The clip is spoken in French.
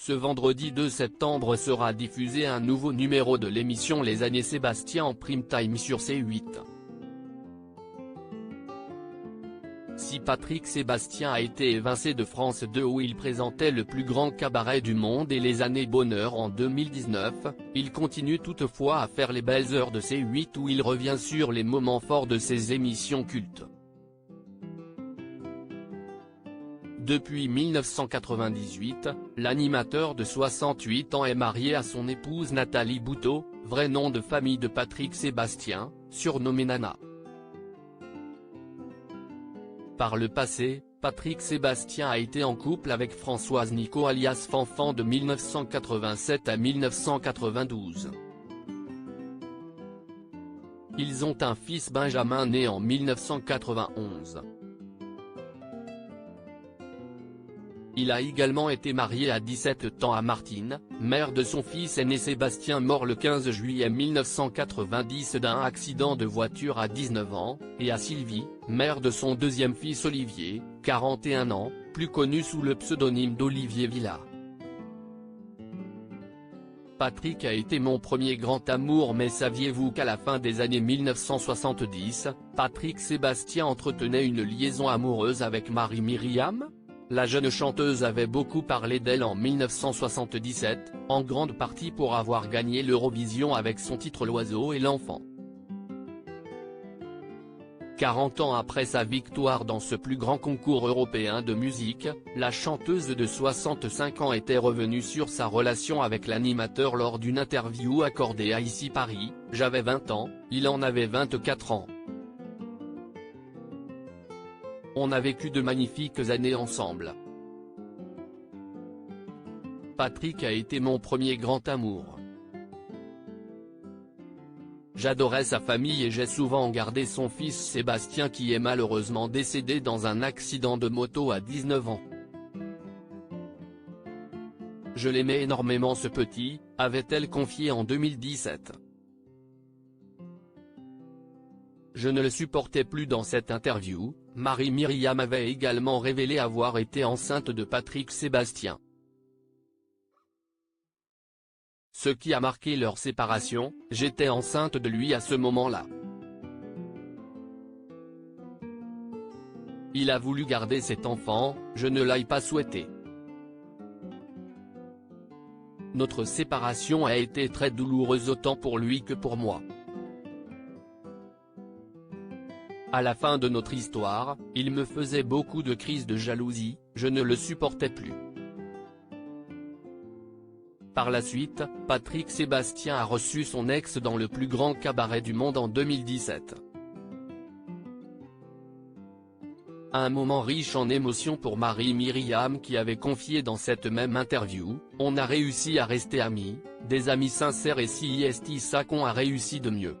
Ce vendredi 2 septembre sera diffusé un nouveau numéro de l'émission Les Années Sébastien en prime time sur C8. Si Patrick Sébastien a été évincé de France 2 où il présentait le plus grand cabaret du monde et Les Années Bonheur en 2019, il continue toutefois à faire les belles heures de C8 où il revient sur les moments forts de ses émissions cultes. Depuis 1998, l'animateur de 68 ans est marié à son épouse Nathalie Boutot, vrai nom de famille de Patrick Sébastien, surnommé Nana. Par le passé, Patrick Sébastien a été en couple avec Françoise Nico alias Fanfan de 1987 à 1992. Ils ont un fils Benjamin né en 1991. Il a également été marié à 17 ans à Martine, mère de son fils aîné Sébastien mort le 15 juillet 1990 d'un accident de voiture à 19 ans, et à Sylvie, mère de son deuxième fils Olivier, 41 ans, plus connu sous le pseudonyme d'Olivier Villa. Patrick a été mon premier grand amour, mais saviez-vous qu'à la fin des années 1970, Patrick Sébastien entretenait une liaison amoureuse avec Marie-Myriam ? La jeune chanteuse avait beaucoup parlé d'elle en 1977, en grande partie pour avoir gagné l'Eurovision avec son titre L'Oiseau et l'Enfant. 40 ans après sa victoire dans ce plus grand concours européen de musique, la chanteuse de 65 ans était revenue sur sa relation avec l'animateur lors d'une interview accordée à Ici Paris. « J'avais 20 ans, il en avait 24 ans. On a vécu de magnifiques années ensemble. Patrick a été mon premier grand amour. J'adorais sa famille et j'ai souvent gardé son fils Sébastien qui est malheureusement décédé dans un accident de moto à 19 ans. Je l'aimais énormément ce petit », avait-elle confié en 2017. Je ne le supportais plus dans cette interview. Marie-Myriam avait également révélé avoir été enceinte de Patrick Sébastien. Ce qui a marqué leur séparation, j'étais enceinte de lui à ce moment-là. Il a voulu garder cet enfant, je ne l'ai pas souhaité. Notre séparation a été très douloureuse autant pour lui que pour moi. À la fin de notre histoire, il me faisait beaucoup de crises de jalousie, je ne le supportais plus. Par la suite, Patrick Sébastien a reçu son ex dans le plus grand cabaret du monde en 2017. Un moment riche en émotions pour Marie-Myriam qui avait confié dans cette même interview, « On a réussi à rester amis, des amis sincères et si ça qu'on a réussi de mieux.